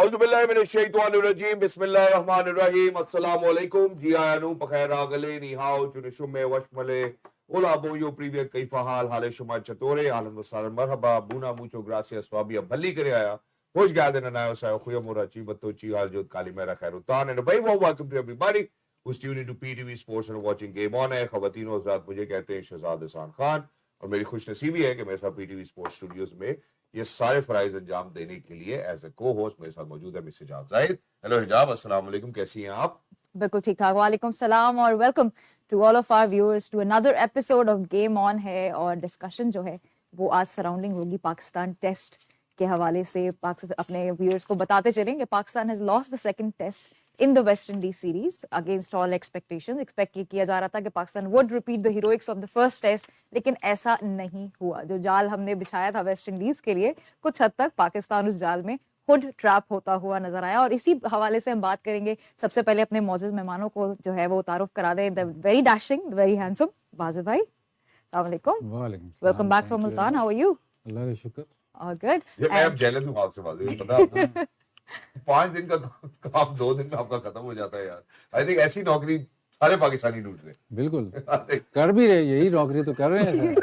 औज़ुबिल्लाहिमिनश्शैतानिर्रजीम बिस्मिल्लाहिर्रहमानिर्रहीम अस्सलामु अलैकुम जी आयानु बखैर आगले निहाओ चुनिशुमे वशमले Hola, apoyo, privet, kaifa hal, hale shumar chatore, ahlan wa sahlan, marhaba, buna mucho gracias, wabi abhalli kare aya. Hoş geldin anayo sayo khuya murachi batochi aljod kalimera khairutan. And a very warm welcome to everybody who's tuned into PTV Sports and watching Game On है. खवातीन और हज़रात मुझे कहते हैं शहजाद हसन खान और मेरी खुशनसीबी है कि मेरे साथ PTV Sports स्टूडियोज में ये सारे फराइज अंजाम देने के लिए एज ए को होस्ट मेरे साथ मौजूद है मिस हिजाब जाहिद. हेलो हिजाब, अस्सलाम वालेकुम, कैसी हैं आप? बिल्कुल ठीक ठाक. वालेकुम सलाम और welcome to all of our viewers to another episode of game on है. और डिस्कशन जो है वो आज सराउंडिंग होगी पाकिस्तान टेस्ट के हवाले से. अपने व्यूअर्स को बताते चलेंगे Pakistan has lost the second test in the West Indies series against all expectations. Expect किया जा रहा था कि Pakistan would repeat the heroics of the first test, लेकिन ऐसा नहीं हुआ. जो जाल हमने बिछाया था वेस्ट इंडीज के लिए, कुछ हद तक पाकिस्तान उस जाल में खुद ट्रैप होता हुआ नजर आया. और इसी हवाले से हम बात करेंगे. सबसे पहले अपने मौजूद मेहमानों को जो है वो तारुफ करा दें. The very dashing, very handsome Bajid भाई, अस्सलाम वालेकुम. Welcome back from Multan. How are you? Allah का शुक्र. All good. मैं अब जेलस हूं आपसे बाजिद, पता है 5 दिन का काम 2 दिन में आपका खत्म हो जाता है यार. आई थिंक ऐसी नौकरी सारे पाकिस्तानी ढूंढ रहे. बिल्कुल कर भी रहे, यही नौकरी तो कर रहे हैं.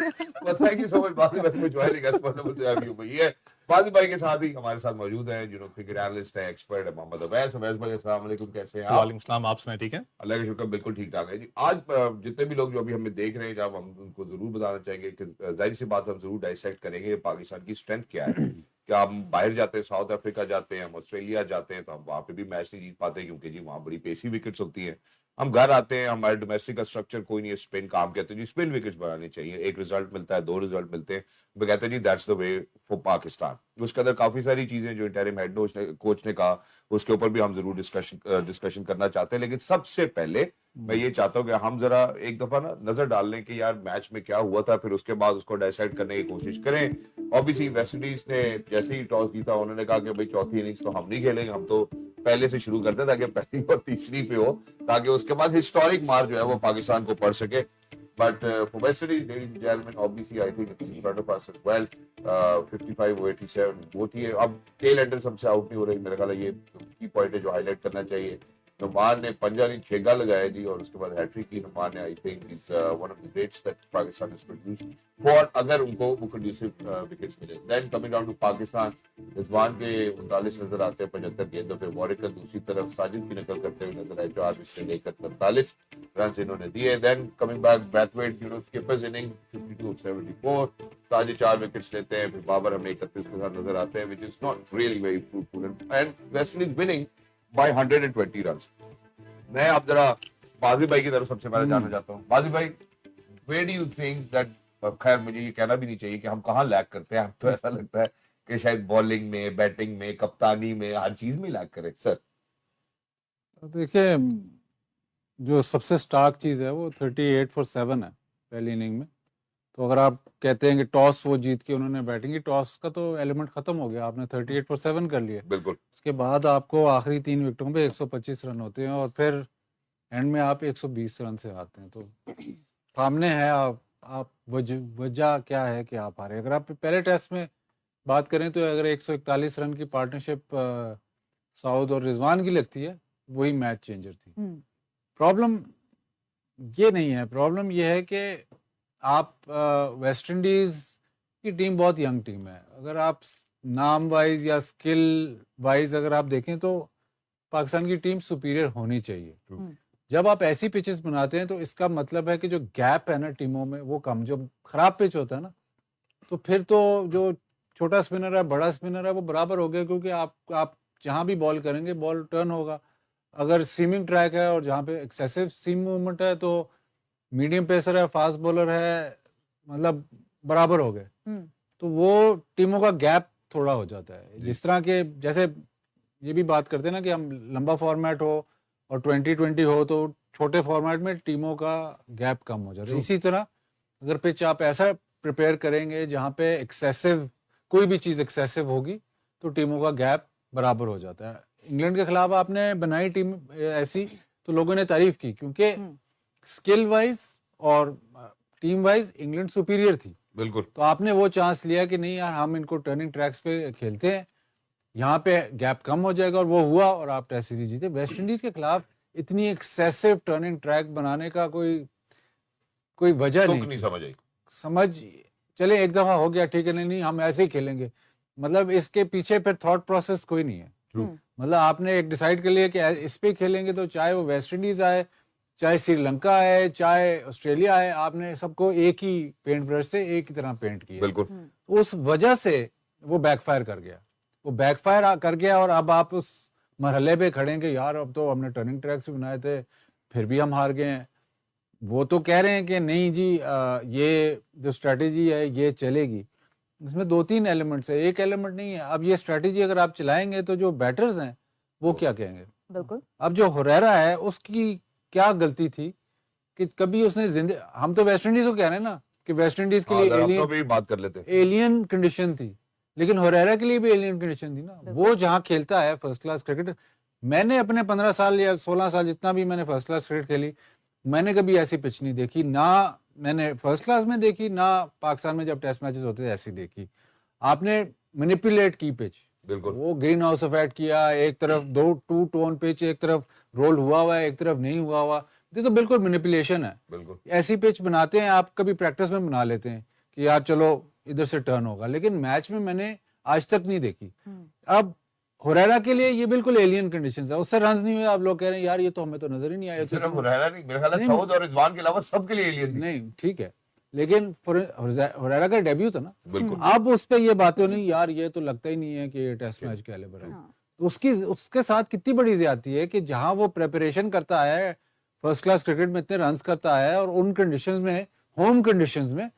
Thank you so much Bajid भाई, joining us. Wonderful to have you. ये बाजिद भाई के साथ ही हमारे साथ मौजूद है जो क्रिकेट एनालिस्ट है, एक्सपर्ट है, मोहम्मद अवैस. अवैस भाई अस्सलाम वालेकुम, कैसे हैं आप? वालेकुम सलाम, आप सुनाए ठीक है? अल्लाह का शुक्र, बिल्कुल ठीक ठाक है जी. आज जितने भी लोग जो अभी हमें देख रहे हैं, जब हम उनको जरूर बताना चाहेंगे कि जाहिर सी बात हम जरूर डाइसेक्ट करेंगे पाकिस्तान की स्ट्रेंथ क्या है. क्या हम बाहर जाते हैं, साउथ अफ्रीका जाते हैं, हम ऑस्ट्रेलिया जाते हैं तो हम वहाँ पे भी मैच नहीं जीत पाते क्योंकि जी वहाँ बड़ी पेसी विकेट्स होती हैं. हम घर आते हैं, हमारे डोमेस्टिक का स्ट्रक्चर कोई नहीं है, स्पिन काम कहते हैं जी, स्पिन विकेट्स बनानी चाहिए. एक रिजल्ट मिलता है, 2 रिजल्ट मिलते हैं, वो कहते हैं जी that's the way for Pakistan. उसके अंदर काफी सारी चीजें जो इंटरिम हेड कोच ने कहा उसके ऊपर भी हम जरूर डिस्कशन करना चाहते हैं. लेकिन सबसे पहले मैं ये चाहता हूँ कि हम जरा एक दफा ना नजर डाल लें कि यार मैच में क्या हुआ था, फिर उसके बाद उसको डिसाइड करने की कोशिश करें. ऑब्वियसली वेस्ट इंडीज ने जैसे ही टॉस जीता उन्होंने कहा कि भाई चौथी इनिंग्स तो हम नहीं खेलेंगे, हम तो पहले से शुरू करते ताकि पहली और तीसरी पे हो, ताकि उसके बाद हिस्टोरिक मार जो है वो पाकिस्तान को पड़ सके. But for West Indies, ladies and gentlemen, obviously I think it's in front of us as well. 55-87 वो थी. अब टेल एंडर सबसे आउट नहीं हो रही. मेरा ख्याल है ये की पॉइंट है जो हाईलाइट करना चाहिए. नुमान ने पंजा नहीं 6 लगाया जी और उसके बाद हैट्रिक की. नुमान ने I think is one of the greats that Pakistan has produced for, अगर उनको वो कंड्यूसिव विकेट्स मिले. Then coming down to Pakistan, Rizwan के 39 नजर आते हैं 75 गेंदों पे. वॉरिकर दूसरी तरफ साजिद की नकल करते हुए नजर आए, 4 विकेट लेकर 43 रन इन्होंने दिए. Then coming back Brathwaite, skipper's inning 52-74, Sajid 4 wickets लेते हैं. फिर बाबर हमें 31 के साथ नजर आते हैं, which is not really very fruitful. And West Indies winning by 120 runs. मैं अब जरा बाजी भाई की तरफ सबसे पहले जानना चाहता हूँ. बाजी भाई, where do you think that, खैर मुझे ये कहना भी नहीं चाहिए कि हम कहाँ लैग करते हैं. तो ऐसा लगता है कि शायद बॉलिंग में, बैटिंग में, कप्तानी में, हर चीज में लैग करें. सर देखिए, जो सबसे स्टार्क चीज है वो 38 for 7 है पहली इनिंग में. तो अगर आप कहते हैं कि टॉस वो जीत के उन्होंने बैटिंग की, टॉस का तो एलिमेंट खत्म हो गया. आपने 38 for 7 कर लिए. बिल्कुल. उसके बाद आपको आखिरी 3 विकेटों पे 125 रन होते हैं और फिर एंड में आप 120 रन से आते हैं. तो सामने है आप वजह क्या है कि आप हारे. अगर आप पहले टेस्ट में बात करें तो अगर 141 रन की पार्टनरशिप साउद और रिजवान की लगती है, वही मैच चेंजर थी. प्रॉब्लम ये नहीं है. प्रॉब्लम ये है कि आप वेस्ट इंडीज की टीम बहुत यंग टीम है. अगर आप नाम वाइज या स्किल वाइज अगर आप देखें तो पाकिस्तान की टीम सुपीरियर होनी चाहिए. जब आप ऐसी पिचेस बनाते हैं तो इसका मतलब है कि जो गैप है ना टीमों में वो कम. जो खराब पिच होता है ना, तो फिर तो जो छोटा स्पिनर है, बड़ा स्पिनर है, वो बराबर हो गया, क्योंकि आप जहां भी बॉल करेंगे बॉल टर्न होगा. अगर सीमिंग ट्रैक है और जहाँ पे एक्सेसिव सीम मूवमेंट है तो मीडियम पेसर है, फास्ट बॉलर है, मतलब बराबर हो गए. तो वो टीमों का गैप थोड़ा हो जाता है. जिस तरह के जैसे ये भी बात करते हैं ना कि हम लंबा फॉर्मेट हो और 2020 हो तो छोटे फॉर्मेट में टीमों का गैप कम हो जाता है. इसी तरह अगर पिच आप ऐसा प्रिपेयर करेंगे जहाँ पे एक्सेसिव कोई भी चीज़ एक्सेसिव होगी तो टीमों का गैप बराबर हो जाता है. इंग्लैंड के खिलाफ आपने बनाई टीम ऐसी तो लोगों ने तारीफ की, क्योंकि स्किल वाइज और टीम वाइज इंग्लैंड सुपीरियर थी. बिल्कुल. तो आपने वो चांस लिया कि नहीं यार हम इनको टर्निंग ट्रैक्स पे खेलते हैं यहाँ पे गैप कम हो जाएगा, और वो हुआ और आप टेस्ट सीरीज जीते। वेस्ट इंडीज के खिलाफ इतनी एक्सेसिव टर्निंग ट्रैक बनाने का कोई वजह तुक नहीं नहीं थी। समझ आई। समझ चले एक दफा हो गया ठीक है, नहीं हम ऐसे ही खेलेंगे, मतलब इसके पीछे फिर थॉट प्रोसेस कोई नहीं है। मतलब आपने एक डिसाइड कर लिया कि इस पे खेलेंगे, तो चाहे वो वेस्ट इंडीज आए, चाहे श्रीलंका आए, चाहे ऑस्ट्रेलिया आए, आपने सबको एक ही पेंट ब्रश से एक ही तरह पेंट किया। बिल्कुल। उस वजह से वो बैकफायर कर गया, वो बैकफायर कर गया, और अब आप उस मरहले पे खड़े हैं कि यार अब तो हमने टर्निंग ट्रैक्स भी बनाए थे, फिर भी हम हार गए हैं। वो तो कह रहे हैं कि नहीं जी ये जो स्ट्रैटेजी है ये चलेगी। इसमें 2-3 एलिमेंट्स है, एक एलिमेंट नहीं है। अब ये स्ट्रैटेजी अगर आप चलाएंगे तो जो बैटर्स हैं वो क्या कहेंगे? बिल्कुल। अब जो हुरैरा है उसकी क्या गलती थी कि कभी उसने हम तो वेस्ट इंडीज को कह रहे हैं ना कि वेस्ट इंडीज के लिए हम भी बात कर लेते हैं। एलियन कंडीशन थी, लेकिन हुरैरा के लिए भी एलियन कंडीशन थी ना। वो जहां खेलता है फर्स्ट क्लास क्रिकेट, मैंने अपने 15 साल या 16 साल जितना भी मैंने फर्स्ट क्लास क्रिकेट खेली, मैंने कभी ऐसी पिच नहीं देखी, ना मैंने फर्स्ट क्लास में देखी, ना पाकिस्तान में जब टेस्ट मैचेस होते थे ऐसी देखी। आपने मैनिपुलेट की पिच, बिल्कुल। वो ग्रीन हाउस इफेक्ट किया, एक तरफ 2 टोन पिच, एक तरफ रोल हुआ है, एक तरफ नहीं हुआ, ये तो बिल्कुल मैनिपुलेशन है। बिल्कुल। ऐसी पिच बनाते हैं, आप कभी प्रैक्टिस में बना लेते हैं कि यार चलो इधर से टर्न होगा, लेकिन मैच में मैंने आज तक नहीं देखी। अब हुरैरा के लिए ये बिल्कुल एलियन कंडीशंस है, उससे रन्स नहीं हुए, आप लोग कह रहे हैं यार ये तो हमें तो नजर ही नहीं आया। सिर्फ हुरैरा नहीं, मेरे ख्याल है सऊद और रिजवान के अलावा सबके लिए एलियन थी। नहीं ठीक है, लेकिन हुरैरा का डेब्यू था ना। बिल्कुल। अब उस पे ये बातें नहीं, यार ये तो लगता ही नहीं है कि ये टेस्ट मैच कैलिबर है। तो उसके साथ कितनी बड़ी ज्यादती है कि जहां वो प्रेपरेशन करता है, फर्स्ट क्लास क्रिकेट में इतने रन्स करता है, और उन कंडीशंस में, होम कंडीशंस में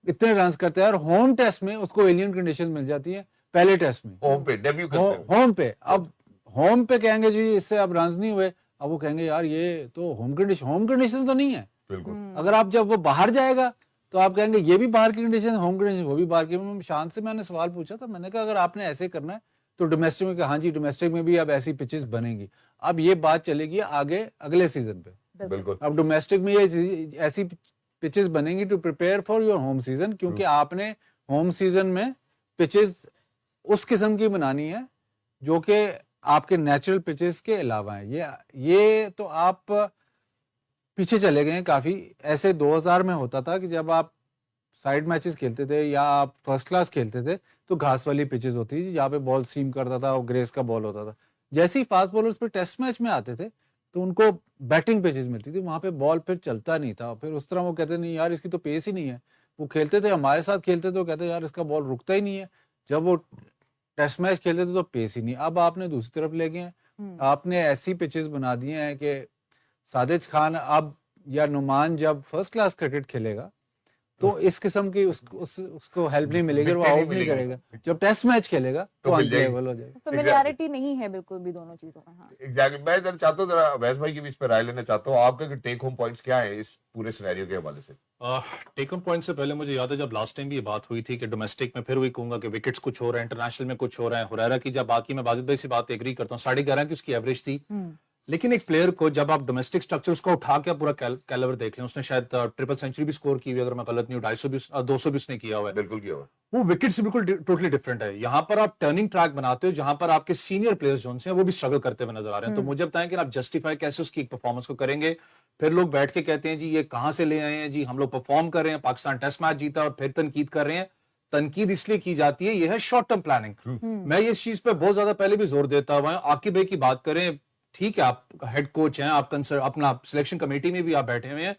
इतने रन्स करता है, और होम टेस्ट में उसको एलियन कंडीशंस मिल जाती है पहले टेस्ट में, होम पे डेब्यू करते हैं। होम पे। अब होम पे कहेंगे जी इससे अब रन्स नहीं हुए, अब वो कहेंगे यार ये तो होम कंडीशन तो नहीं है। बिल्कुल। अगर आप जब वो बाहर जाएगा तो आप कहेंगे ये भी बाहर की कंडीशन, होम कंडीशन वो भी बाहर की। शांत से मैंने सवाल पूछा था, मैंने कहा अगर आपने ऐसे करना है तो डोमेस्टिक में, हाँ जी डोमेस्टिक में भी अब ऐसी पिचेस बनेगी। अब ये बात चलेगी आगे अगले सीजन पे। बिल्कुल। अब डोमेस्टिक में ये ऐसी पिचेस बनेंगी to prepare for your home season, क्योंकि आपने होम सीजन में पिचेस उस किस्म की बनानी है जो कि आपके नेचुरल पिचेस के अलावा है। ये तो आप पीछे चले गए काफी। ऐसे 2000 में होता था कि जब आप साइड मैचेस खेलते थे या आप फर्स्ट क्लास खेलते थे तो घास वाली पिचेस होती थी जहाँ पे बॉल सीम करता था और ग्रेस का बॉल होता था। जैसे ही फास्ट बॉलर्स पे टेस्ट मैच में आते थे तो उनको बैटिंग पिचेस मिलती थी, वहां पे बॉल फिर चलता नहीं था। फिर उस तरह वो कहते नहीं यार इसकी तो पेस ही नहीं है। वो खेलते थे, हमारे साथ खेलते थे, तो कहते यार इसका बॉल रुकता ही नहीं है। जब वो टेस्ट मैच खेलते थे तो पेस ही नहीं। अब आपने दूसरी तरफ ले गए हैं, आपने ऐसी पिचेस बना दी हैं कि साजिद खान अब या नुमान जब फर्स्ट क्लास क्रिकेट खेलेगा तो इस किस्म की उसको हेल्प नहीं मिलेगी और वो आउट नहीं करेगा। जब टेस्ट मैच खेलेगा तो अनप्लेएबल हो जाएगा। फेमिलियरिटी नहीं है बिल्कुल भी दोनों चीजों में। हाँ एग्जैक्टली। मैं जरा चाहता हूँ, जरा वैस भाई की भी इस पर राय लेना चाहता हूँ। आपके टेक होम पॉइंट्स क्या है इस पूरे सिनेरियो के हवाले से? टेक होम पॉइंट से पहले मुझे याद है जब लास्ट टाइम भी ये बात हुई थी कि डोमेस्टिक में, फिर वही कहूंगा कि विकेट्स कुछ हो रहे हैं, इंटरनेशनल में कुछ हो रहा है। हुरैरा की जब बात की, मैं वाजिद भाई से बात एग्री करता हूँ, 11.5 की उसकी एवरेज थी। लेकिन एक प्लेयर को जब आप डोमेस्टिक स्ट्रक्चर उसका उठा के पूरा कैलिबर देख लें, उसने शायद ट्रिपल सेंचुरी भी स्कोर की हुई, अगर मैं गलत नहीं हूँ, 250 भी 200 भी उसने किया हुआ है। बिल्कुल किया हुआ। वो विकेट से बिल्कुल टोटली डिफरेंट है। यहाँ पर आप टर्निंग ट्रैक बनाते हो जहां पर आपके सीनियर प्लेयर्स जो हैं वो भी स्ट्रगल करते हुए नजर आ रहे हैं। तो मुझे बताएं कि आप जस्टिफाई कैसे उसकी परफॉर्मेंस को करेंगे? फिर लोग बैठ के कहते हैं जी ये कहां से ले आए हैं, जी हम लोग परफॉर्म कर रहे हैं, पाकिस्तान टेस्ट मैच जीता और फिर तनकीद कर रहे हैं। तनकीद इसलिए की जाती है, ये है शॉर्ट टर्म प्लानिंग। मैं इस चीज पे बहुत ज्यादा पहले भी जोर देता हुआ हूं। आकिब भाई की बात करें, ठीक है आप हेड कोच हैं, आप अपना सिलेक्शन कमेटी में भी आप बैठे हुए हैं,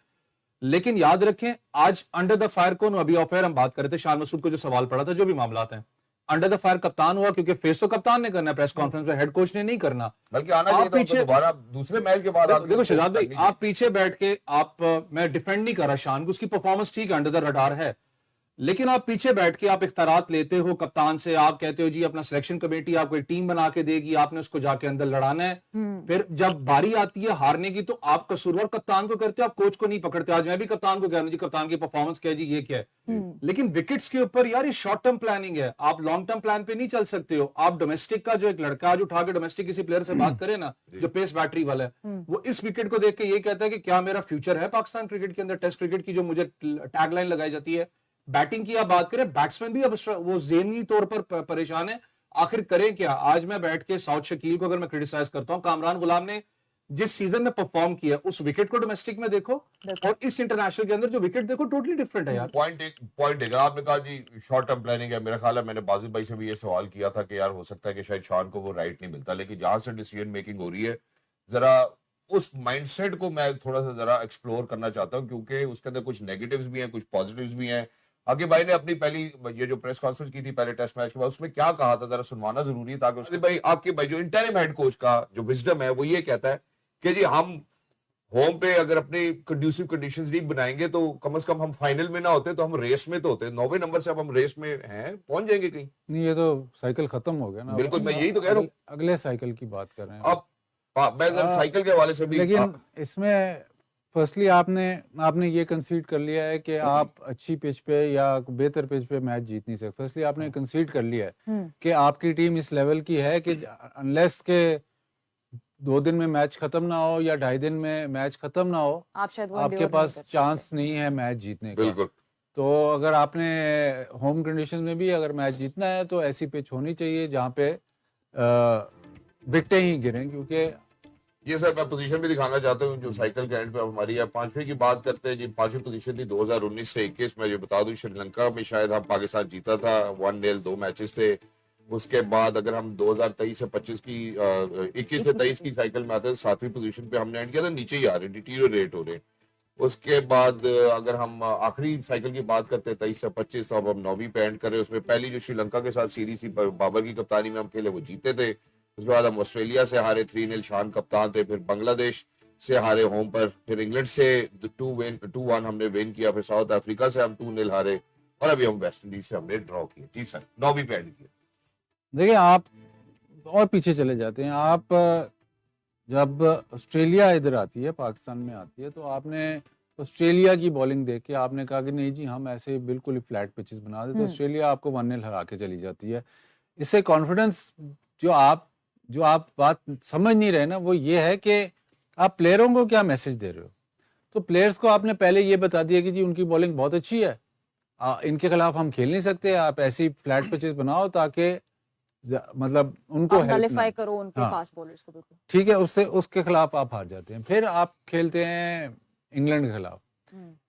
लेकिन याद रखें आज अंडर द फायर कौन? अभी ऑफ एयर हम बात कर रहे थे, शान मसूद को जो सवाल पड़ा था, जो भी मामलात हैं, अंडर द फायर कप्तान हुआ, क्योंकि फेस तो कप्तान ने करना है प्रेस कॉन्फ्रेंस में, हेड कोच ने नहीं करना। बल्कि आना चाहिए था पीछे दोबारा दूसरे मैच के बाद। देखो शहजाद भाई, आप पीछे बैठ के मैं डिफेंड नहीं कर रहा शान को, उसकी परफॉर्मेंस ठीक है, अंडर द रडार है, लेकिन आप पीछे बैठ के आप इख्तियारात लेते हो कप्तान से, आप कहते हो जी अपना सिलेक्शन कमेटी आपको एक टीम बना के देगी, आपने उसको जाके अंदर लड़ाना है। फिर जब बारी आती है हारने की तो आप कसूरवार कप्तान को करते हो, आप कोच को नहीं पकड़ते। आज मैं भी कप्तान को कह रहा हूं जी कप्तान की परफॉर्मेंस क्या है जी, ये क्या है। लेकिन विकेट्स के ऊपर यार ये शॉर्ट टर्म प्लानिंग है, आप लॉन्ग टर्म प्लान पे नहीं चल सकते हो। आप डोमेस्टिक का जो एक लड़का आज उठा के डोमेस्टिक किसी प्लेयर से बात करे ना, जो पेस बैटरी वाला है, वो इस विकेट को देख के ये कहता है कि क्या मेरा फ्यूचर है पाकिस्तान क्रिकेट के अंदर, टेस्ट क्रिकेट की जो मुझे टैगलाइन लगाई जाती है। बैटिंग की आप बात करें, बैट्समैन भी अब वो ज़हनी तौर पर परेशान है, आखिर करें क्या? आज मैं बैठ के साउथ शकील को अगर मैं क्रिटिसाइज करता हूं, कामरान गुलाम ने जिस सीजन में परफॉर्म किया उस विकेट को डोमेस्टिक में देखो और इस इंटरनेशनल के अंदर जो विकेट देखो, टोटली डिफरेंट है यार। पॉइंट एक आपने कहा जी शॉर्ट टर्म प्लानिंग है। मेरा ख्याल है मैंने बाजिद भाई से भी ये सवाल किया था कि यार हो सकता है कि शायद शान को वो राइट नहीं मिलता, लेकिन जहां से डिसीजन मेकिंग हो रही है जरा उस माइंडसेट को मैं थोड़ा सा जरा एक्सप्लोर करना चाहता हूं, क्योंकि उसके अंदर कुछ नेगेटिव्स भी हैं, कुछ पॉजिटिव्स भी हैं। आगे भाई ने अपनी पहली ये जो प्रेस कॉन्फ्रेंस की थी पहले टेस्ट मैच के बाद, उसमें क्या कहा था जरा सुनवाना जरूरी है, ताकि उसके भाई आपके भाई जो इंटरिम हेड कोच का जो विजडम है वो ये कहता है कि जी हम होम पे अगर अपनी कंड्यूसिव कंडीशंस नहीं बनाएंगे तो कम से कम हम फाइनल में ना होते तो हम रेस में तो होते। 9वें नंबर से अब हम रेस में हैं, पहुंच जाएंगे कहीं। नहीं, ये तो साइकिल खत्म हो गया ना। बिल्कुल, मैं यही तो कह रहा हूँ। अगले साइकिल की बात कर रहे हैं अब मैं साइकिल के हवाले से भी लेकिन इसमें फर्स्टली आपने ये कंसीड कर लिया है कि आप अच्छी पिच पे या बेहतर पिच पे मैच जीत नहीं सकते। फर्स्टली आपने कंसीड कर लिया है कि आपकी टीम इस लेवल की है कि अनलेस के 2 दिन में मैच खत्म ना हो या 2.5 दिन में मैच खत्म ना हो, आप शायद वो आपके endure पास नहीं कर चांस सकते। नहीं है मैच जीतने का। बिल्कुल तो अगर आपने होम कंडीशन में भी अगर मैच जीतना है तो ऐसी पिच होनी चाहिए जहाँ पे विकेटें ही गिरें, क्योंकि ये सर मैं पोजीशन भी दिखाना चाहता हूँ जो साइकिल के एंड पे अब हमारी है। 5वीं की बात करते हैं जी, 5वीं पोजीशन थी 2019 से 21 में। ये बता दूं श्रीलंका में शायद हम पाकिस्तान जीता था 1-0, 2 मैचेस थे। उसके बाद अगर हम 2023 से 25 की 21 से 23 की साइकिल में आते हैं तो 7वीं पोजीशन पे हमने एंड किया था, नीचे ही आ रहे, डिटीरियोरेट हो रहे। उसके बाद अगर हम आखिरी साइकिल की बात करते हैं 23 से 25, तो अब हम 9वीं पे एंड कर रहे हैं। उसमें पहली जो श्रीलंका के साथ सीरीज थी बाबर की कप्तानी में हम खेले वो जीते थे। उसके बाद हम ऑस्ट्रेलिया से हारे 3-0, शान कप्तान थे। फिर बांग्लादेश से हारे होम पर, फिर इंग्लैंड से 2-1 हमने विन किया। फिर साउथ अफ्रीका से हम 2-0 हारे और अभी हम वेस्ट इंडीज से हमने ड्रॉ किया। जी सर, 9वीं पे एंड किया। देखिए, आप और पीछे चले जाते हैं। आप जब ऑस्ट्रेलिया इधर आती है, पाकिस्तान में आती है, तो आपने ऑस्ट्रेलिया की बॉलिंग देख के आपने कहा कि नहीं जी हम ऐसे बिल्कुल ही फ्लैट पिचेस बना दे, तो ऑस्ट्रेलिया आपको 1-0 हरा के चली जाती है। इससे कॉन्फिडेंस जो आप बात समझ नहीं रहे ना, वो ये है कि आप प्लेयरों को क्या मैसेज दे रहे हो। तो प्लेयर्स को आपने पहले ये बता दिया कि जी उनकी बॉलिंग बहुत अच्छी है, इनके खिलाफ हम खेल नहीं सकते, आप ऐसी फ्लैट पिचेस बनाओ ताकि मतलब उनको नलिफाई करो उनके फास्ट बॉलर्स को। बिल्कुल ठीक है, उसके खिलाफ आप हार जाते हैं। फिर आप खेलते हैं इंग्लैंड के खिलाफ।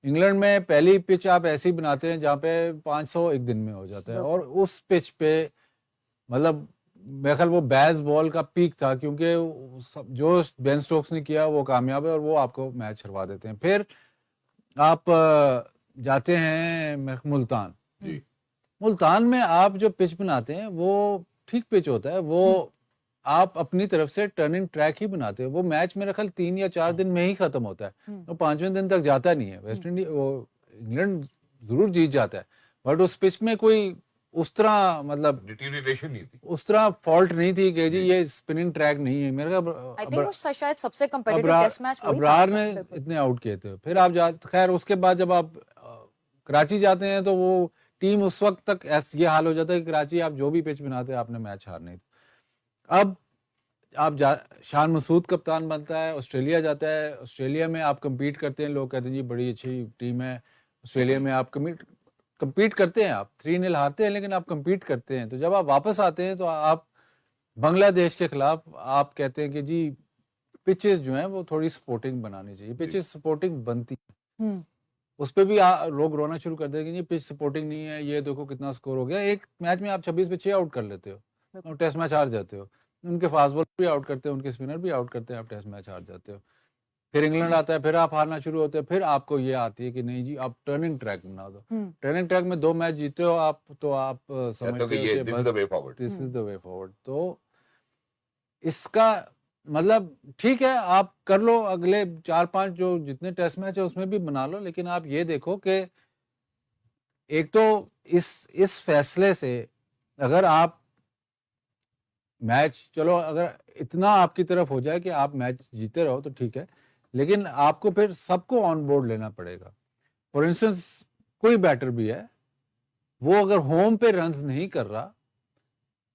इंग्लैंड में पहली पिच आप ऐसी बनाते हैं जहाँ पे 500 एक दिन में हो जाता है, और उस पिच पे मतलब मेरे ख्याल वो बैज बॉल का पीक था, क्योंकि जो बेन स्टोक्स ने किया वो कामयाब है और वो आपको मैच हरवा देते हैं। फिर आप जाते हैं मुल्तान। मुल्तान में आप जो पिच बनाते हैं वो ठीक पिच होता है, वो आप अपनी तरफ से टर्निंग ट्रैक ही बनाते हो। वो मैच मेरे ख्याल 3 या 4 दिन में ही खत्म होता है, तो 5वें दिन तक जाता नहीं है। वेस्ट इंडीज वो इंग्लैंड जरूर जीत जाता है, बट उस पिच में कोई उस तरह मतलब डिटीरियोरेशन नहीं थी, उस तरह फॉल्ट नहीं थी कि जी ये स्पिनिंग ट्रैक नहीं है। मेरे आई थिंक वो शायद सबसे कंपेटिटिव टेस्ट मैच वही था। अबरार ने इतने आउट किए थे। फिर आप खैर उसके बाद जब आप कराची जाते हैं तो वो टीम उस वक्त तक ये हाल हो जाता है कि कराची आप जो भी पिच बनाते हैं आपने मैच हारना ही। अब शान मसूद कप्तान बनता है, ऑस्ट्रेलिया जाता है। ऑस्ट्रेलिया में आप कम्पीट करते हैं, लोग कहते हैं जी बड़ी अच्छी टीम है ऑस्ट्रेलिया में, आप कम्पीट करते हैं, आप 3-0 हारते हैं लेकिन आप कम्पीट करते हैं। तो जब आप वापस आते हैं तो आप बांग्लादेश के खिलाफ आप कहते हैं कि जी पिचेस जो हैं वो थोड़ी सपोर्टिंग बनानी चाहिए। पिचेस सपोर्टिंग बनती है, उस पर भी लोग रोना शुरू कर देंगे जी पिच सपोर्टिंग नहीं है, ये देखो कितना स्कोर हो गया। एक मैच में आप 26 पे 6 आउट कर लेते हो और टेस्ट मैच हार जाते हो। उनके फास्ट बॉलर भी आउट करते हैं, उनके स्पिनर भी आउट करते हैं, आप टेस्ट मैच हार जाते हो। फिर इंग्लैंड आता है, फिर आप हारना शुरू होते हैं। फिर आपको ये आती है कि नहीं जी आप टर्निंग ट्रैक बना दो। टर्निंग ट्रैक में 2 मैच जीते हो आप, तो आप समझते हो कि this is the way forward, this is the way forward. तो इसका मतलब ठीक है, आप कर लो, अगले 4-5 जो जितने टेस्ट मैच है उसमें भी बना लो, लेकिन आप ये देखो कि एक तो इस फैसले से अगर आप मैच, चलो अगर इतना आपकी तरफ हो जाए कि आप मैच जीते रहो तो ठीक है, लेकिन आपको फिर सबको ऑन बोर्ड लेना पड़ेगा। फॉर इंस्टेंस कोई बैटर भी है, वो अगर होम पे रन्स नहीं कर रहा,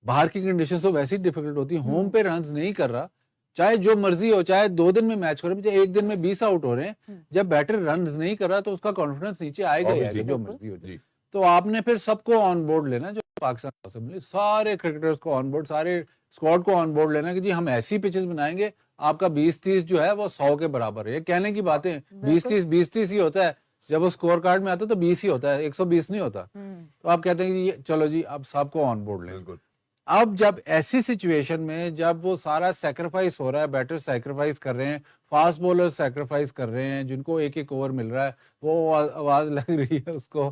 बाहर की कंडीशन तो वैसी डिफिकल्ट होती है, होम पे रन्स नहीं कर रहा, चाहे जो मर्जी हो, चाहे 2 दिन में मैच हो रहे हैं, चाहे 1 दिन में 20 आउट हो रहे हैं, जब बैटर रन्स नहीं कर रहा तो उसका कॉन्फिडेंस नीचे आएगा ही आएगा, जो मर्जी हो जाए। तो आपने फिर सबको ऑन बोर्ड लेना। जो पाकिस्तान असेंबली सारे क्रिकेटर्स को ऑन बोर्ड, सारे स्क्वाड को ऑन बोर्ड लेना कि जी हम ऐसी पिचेस बनाएंगे आपका 20-30 जो है वो 100 के बराबर है। ये कहने की बातें, 20-30 ही होता है, जब वो स्कोर कार्ड में आता है तो 20 ही होता है, 120 नहीं होता। तो आप कहते हैं कि चलो जी अब सबको ऑन बोर्ड लें। बिल्कुल। अब जब ऐसी सिचुएशन में जब वो सारा सेक्रीफाइस हो रहा है, बैटर सेक्रीफाइस कर रहे हैं, फास्ट बॉलर सेक्रीफाइस कर रहे हैं, जिनको एक एक ओवर मिल रहा है, वो आवाज लग रही है उसको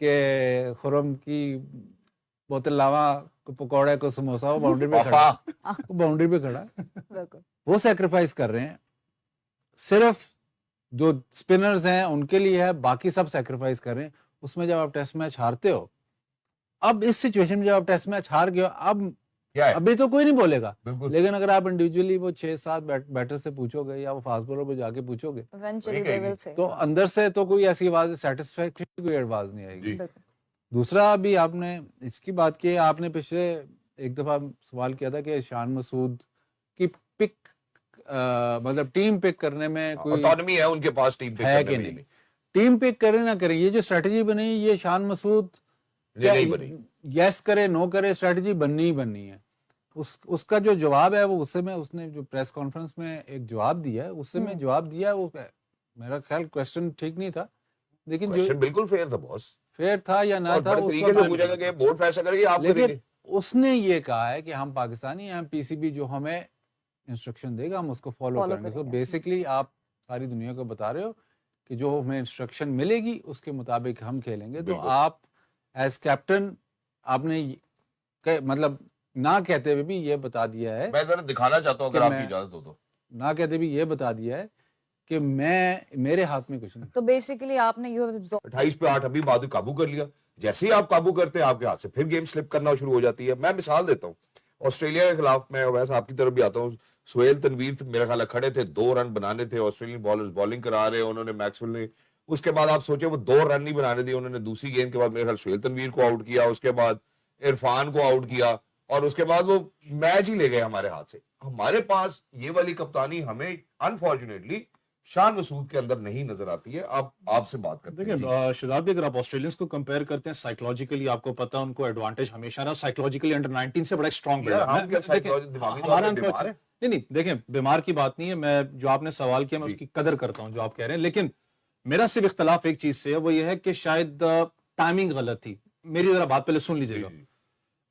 कि खुरम की बोतल लावा को पकौड़े को समोसा, वो बाउंड्री पे खड़ा, वो बाउंड्री पे खड़ा है, बिल्कुल वो सेक्रीफाइस कर रहे हैं। सिर्फ जो स्पिनर्स हैं उनके लिए है, बाकी सब सेक्रीफाइस कर रहे हैं। उसमें जब आप टेस्ट मैच हारते हो, अब इस सिचुएशन में जब आप टेस्ट मैच हार गए हो, अब क्या है? अभी तो कोई नहीं बोलेगा, बिल्कुल। लेकिन अगर आप इंडिविजुअली वो 6-7 बैटर से पूछोगे या वो फास्ट बॉलर पे जाके पूछोगे इवेंचुअली वही दे विल कहेगी। से तो अंदर से तो कोई ऐसी आवाज, सेटिस्फैक्टरी कोई आवाज नहीं आएगी। जी। बिल्कुल दूसरा, अभी आपने इसकी बात की, आपने पिछले एक दफा सवाल किया था कि शान मसूद की पिक मतलब टीम पिक करने में कोई ऑटोनॉमी है उनके पास टीम पिक है करने कि में। नहीं, टीम पिक करें ना करें, ये जो स्ट्रेटजी बनी ये शान मसूद ये नहीं बनी। यस करे नो करे, स्ट्रेटजी बननी ही बननी है। उसका जो जवाब है वो उसने जो प्रेस कॉन्फ्रेंस में एक जवाब दिया है, उससे में जवाब दिया है, वो मेरा ख्याल क्वेश्चन ठीक नहीं था, लेकिन जो क्वेश्चन बिल्कुल फेयर था बॉस, फेयर था या ना और था बड़े तरीके से पूछा गया कि बोर्ड फैसला करेगी आप लेकिन करेंगे। उसने ये कहा है कि हम पाकिस्तानी हैं, पीसीबी जो हमें इंस्ट्रक्शन देगा हम उसको फॉलो Follow करेंगे। तो करेंगे। बेसिकली आप सारी दुनिया को बता रहे हो कि जो हमें इंस्ट्रक्शन मिलेगी उसके मुताबिक हम खेलेंगे। तो बिल्कुल। आप एज कैप्टन आपने मतलब ना कहते हुए भी ये बता दिया है, मैं जरा दिखाना चाहता हूँ अगर कि आपकी मैं- इजाजत हो तो। ना कहते भी ये बता दिया है कि मेरे हाथ में कुछ नहीं। तो बेसिकली आपने यू 28 पे 8 अभी बाद काबू कर लिया। जैसे ही आप काबू करते हैं आपके हाथ से फिर गेम स्लिप करना शुरू हो जाती है। मैं मिसाल देता हूँ, ऑस्ट्रेलिया के खिलाफ, मैं वैसे आपकी तरफ भी आता हूँ, सुहेल तनवीर मेरे ख्याल खड़े थे, 2 रन बनाने थे, ऑस्ट्रेलियन बॉलर्स बॉलिंग करा रहे, उन्होंने मैक्सवेल ने, उसके बाद आप सोचे वो 2 रन नहीं बनाने दिए, उन्होंने दूसरी गेंद के बाद मेरे ख्याल सुहेल तनवीर को आउट किया, उसके बाद इरफान को आउट किया, और उसके बाद वो मैच ही ले गए हमारे हाथ से। हमारे पास ये वाली कप्तानी हमें अनफॉर्चुनेटली शान मसूद के अंदर नहीं नजर आती है। आप आपसे बात करते हैं। देखिए शहजाद भी, अगर आप ऑस्ट्रेलियंस को कंपेयर करते हैं साइकोलॉजिकली, आपको पता है उनको एडवांटेज हमेशा रहा साइकोलॉजिकली, अंडर 19 से बड़ा स्ट्रॉन्ग यार, हम क्या psychology- दिमागी तौर पे बीमार हैं? नहीं, देखें बीमार की बात नहीं है, मैं जो आपने सवाल किया मैं जी। उसकी कदर करता हूं जो आप कह रहे हैं, लेकिन मेरा सिर्फ इख्तलाफ एक चीज से है, वो ये है कि शायद टाइमिंग गलत थी। मेरी जरा बात पहले सुन लीजिएगा। जी।